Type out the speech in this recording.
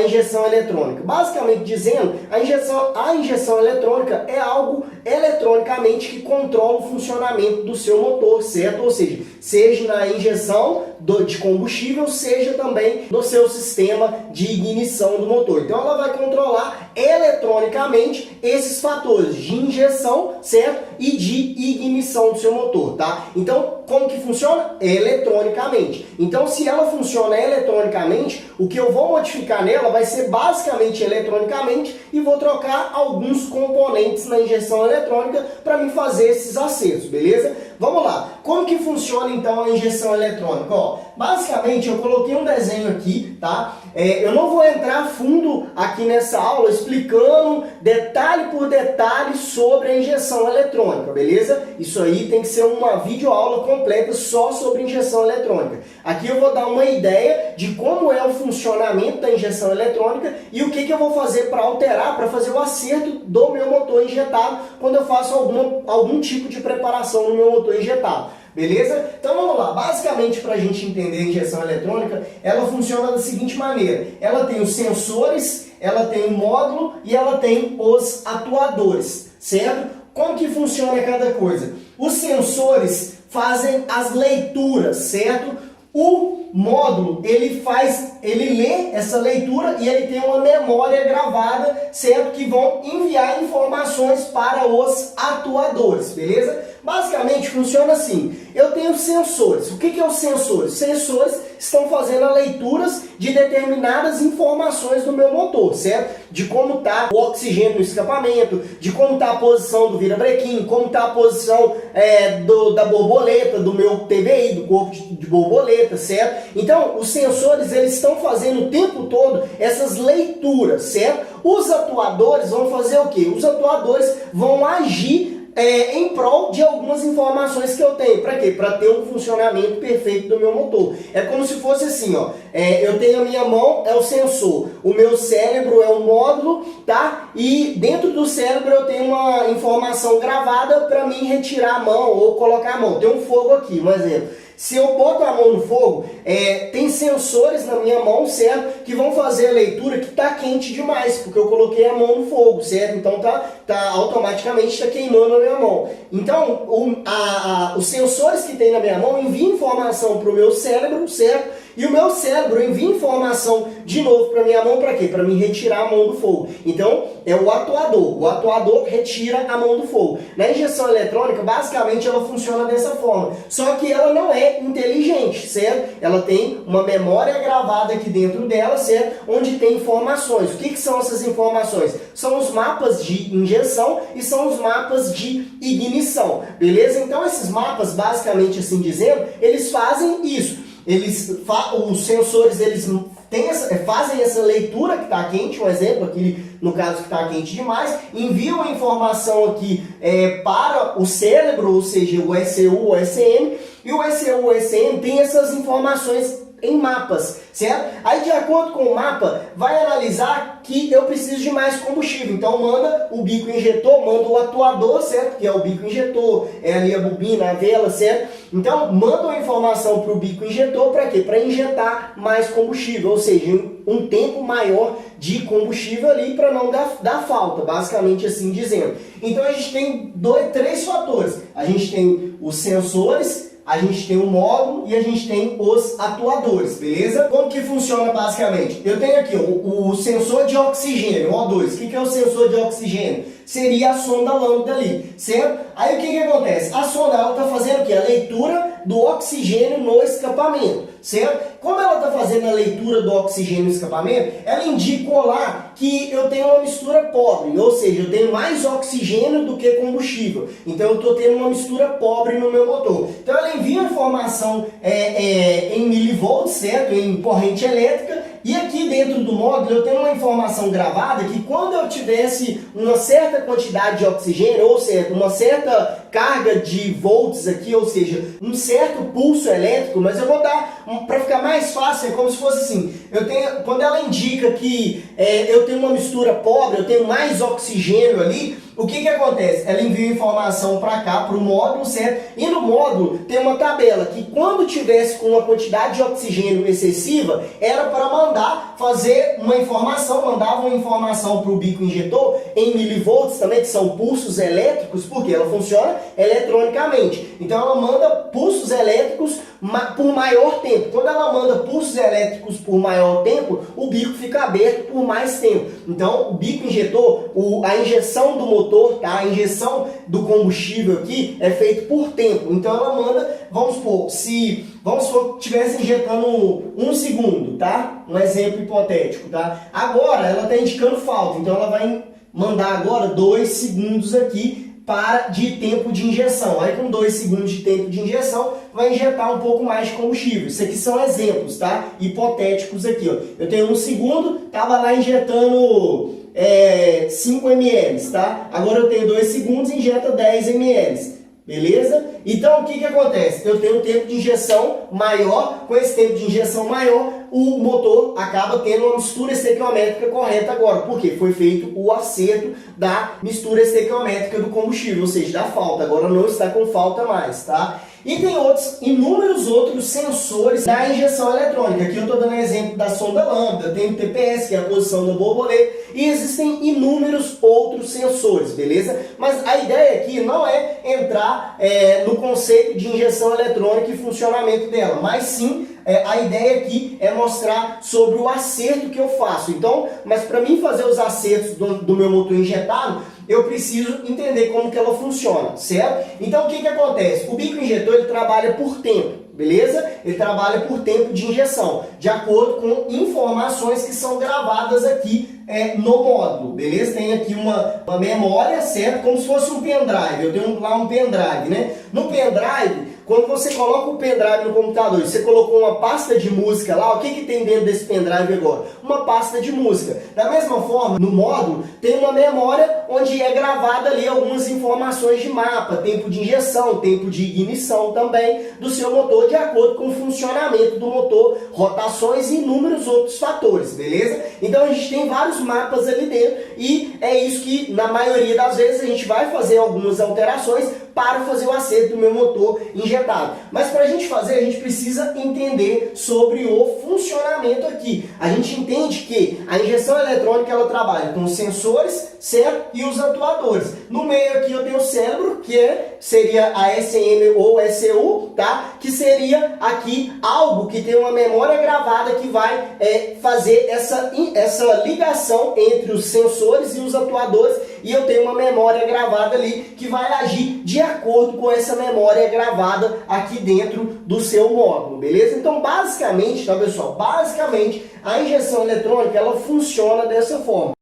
a injeção eletrônica? Basicamente dizendo, a injeção eletrônica é algo eletronicamente que controla o funcionamento do seu motor, certo? Ou seja na injeção de combustível, seja também no seu sistema de ignição do motor. Então ela vai controlar eletronicamente esses fatores de injeção, certo? E de ignição do seu motor, tá? Então, como que funciona? Eletronicamente. Então, se ela funciona eletronicamente, o que eu vou modificar nela vai ser basicamente eletronicamente e vou trocar alguns componentes na injeção eletrônica para me fazer esses acertos, beleza? Vamos lá. Como que funciona então a injeção eletrônica? Ó, basicamente eu coloquei um desenho aqui, tá? Eu não vou entrar a fundo aqui nessa aula explicando detalhe por detalhe sobre a injeção eletrônica, beleza? Isso aí tem que ser uma videoaula completa só sobre injeção eletrônica. Aqui eu vou dar uma ideia de como é o funcionamento da injeção eletrônica e o que eu vou fazer para alterar, para fazer o acerto do meu motor injetado quando eu faço algum tipo de preparação no meu motor injetado. Beleza? Então vamos lá. Basicamente, para a gente entender a injeção eletrônica, ela funciona da seguinte maneira. Ela tem os sensores, ela tem o módulo e ela tem os atuadores, certo? Como que funciona cada coisa? Os sensores fazem as leituras, certo? O módulo, ele lê essa leitura e ele tem uma memória gravada, certo? Que vão enviar informações para os atuadores, beleza? Basicamente funciona assim. Eu tenho sensores. O que é os sensores? Sensores estão fazendo a leituras de determinadas informações do meu motor, certo? De como está o oxigênio no escapamento, de como está a posição do virabrequim, como está a posição da borboleta, do meu TBI, do corpo de borboleta, certo? Então, os sensores, eles estão fazendo o tempo todo essas leituras, certo? Os atuadores vão fazer o quê? Os atuadores vão agir em prol de algumas informações que eu tenho. Para quê? Para ter um funcionamento perfeito do meu motor. É como se fosse assim, ó. Eu tenho a minha mão, é o sensor. O meu cérebro é o módulo, tá? E dentro do cérebro eu tenho uma informação gravada para mim retirar a mão ou colocar a mão. Tem um fogo aqui, um exemplo. Se eu boto a mão no fogo, tem sensores na minha mão, certo? Que vão fazer a leitura que está quente demais, porque eu coloquei a mão no fogo, certo? Então automaticamente está queimando a minha mão. Então, os sensores que tem na minha mão enviam informação para o meu cérebro, certo? E o meu cérebro envia informação de novo para minha mão, para quê? Para me retirar a mão do fogo. Então, é o atuador. O atuador retira a mão do fogo. Na injeção eletrônica, basicamente, ela funciona dessa forma. Só que ela não é inteligente, certo? Ela tem uma memória gravada aqui dentro dela, certo? Onde tem informações. O que são essas informações? São os mapas de injeção e são os mapas de ignição. Beleza? Então, esses mapas, basicamente assim dizendo, eles fazem isso. Os sensores, eles fazem essa leitura que está quente, um exemplo aqui no caso que está quente demais, enviam a informação aqui para o cérebro, ou seja, o ECU, o ECM, e o ECU, o ECM tem essas informações em mapas, certo? Aí, de acordo com o mapa, vai analisar que eu preciso de mais combustível. Então, manda o bico injetor, manda o atuador, certo? Que é o bico injetor, é ali a bobina, a vela, certo? Então, manda uma informação para o bico injetor, para quê? Para injetar mais combustível, ou seja, um tempo maior de combustível ali para não dar falta, basicamente assim dizendo. Então, a gente tem três fatores. A gente tem os sensores, a gente tem o módulo e a gente tem os atuadores, beleza? Como que funciona basicamente? Eu tenho aqui o sensor de oxigênio, O2. O que é o sensor de oxigênio? Seria a sonda lambda ali, certo? Aí o que acontece? A sonda está fazendo o quê? A leitura do oxigênio no escapamento, certo? Como ela está fazendo a leitura do oxigênio no escapamento, ela indicou lá que eu tenho uma mistura pobre, ou seja, eu tenho mais oxigênio do que combustível. Então eu estou tendo uma mistura pobre no meu motor. Então ela envia informação em milivolts, certo? Em corrente elétrica. E aqui dentro do módulo eu tenho uma informação gravada que quando eu tivesse uma certa quantidade de oxigênio, ou seja, uma certa carga de volts aqui, ou seja, um certo pulso elétrico, mas eu vou dar, para ficar mais fácil, é como se fosse assim, quando ela indica que eu tenho uma mistura pobre, eu tenho mais oxigênio ali, o que acontece? Ela envia informação para cá, para o módulo, certo? E no módulo tem uma tabela que quando tivesse com uma quantidade de oxigênio excessiva, era para mandar fazer uma informação, mandava uma informação para o bico injetor em milivolts também, que são pulsos elétricos, porque ela funciona eletronicamente. Então ela manda pulsos elétricos por maior tempo. Quando ela manda pulsos elétricos por maior tempo, o bico fica aberto por mais tempo. Então o bico injetor, a injeção do motor, tá? A injeção do combustível aqui é feito por tempo. Então ela manda, vamos supor que estivesse injetando 1 segundo, tá? Um exemplo hipotético, tá? Agora ela está indicando falta, então ela vai mandar agora 2 segundos aqui de tempo de injeção. Aí com 2 segundos de tempo de injeção, vai injetar um pouco mais de combustível. Isso aqui são exemplos, tá? Hipotéticos aqui, ó. Eu tenho 1 segundo, tava lá injetando 5 ml, tá? Agora eu tenho 2 segundos e injeta 10 ml. Beleza? Então o que acontece? Eu tenho um tempo de injeção maior, com esse tempo de injeção maior, o motor acaba tendo uma mistura estequiométrica correta agora, porque foi feito o acerto da mistura estequiométrica do combustível, ou seja, da falta, agora não está com falta mais, tá? E tem inúmeros outros sensores da injeção eletrônica. Aqui eu estou dando exemplo da sonda lambda, tem o TPS, que é a posição do borboleta, e existem inúmeros outros sensores, beleza? Mas a ideia aqui não é entrar no conceito de injeção eletrônica e funcionamento dela, mas sim a ideia aqui é mostrar sobre o acerto que eu faço. Então, mas para mim fazer os acertos do meu motor injetado, eu preciso entender como que ela funciona, certo? Então, o que acontece? O bico injetor, ele trabalha por tempo, beleza? Ele trabalha por tempo de injeção, de acordo com informações que são gravadas aqui no módulo, beleza? Tem aqui uma memória, certo? Como se fosse um pendrive. Eu tenho lá um pendrive, né? No pendrive, quando você coloca o pendrive no computador e você colocou uma pasta de música lá, o que tem dentro desse pendrive agora? Uma pasta de música. Da mesma forma, no módulo, tem uma memória onde é gravada ali algumas informações de mapa, tempo de injeção, tempo de ignição também do seu motor, de acordo com o funcionamento do motor, rotações e inúmeros outros fatores, beleza? Então a gente tem vários mapas ali dentro e é isso que, na maioria das vezes, a gente vai fazer algumas alterações para fazer o acerto do meu motor injetado. Mas para a gente fazer, a gente precisa entender sobre o funcionamento aqui. A gente entende que a injeção eletrônica ela trabalha com os sensores, certo? E os atuadores. No meio aqui eu tenho o cérebro, que seria a SM ou SU, tá? Que seria aqui algo que tem uma memória gravada que vai fazer essa ligação entre os sensores e os atuadores, e eu tenho uma memória gravada ali que vai agir de acordo com essa memória gravada aqui dentro do seu módulo, beleza? Então, basicamente, tá, pessoal? Basicamente, a injeção eletrônica, ela funciona dessa forma.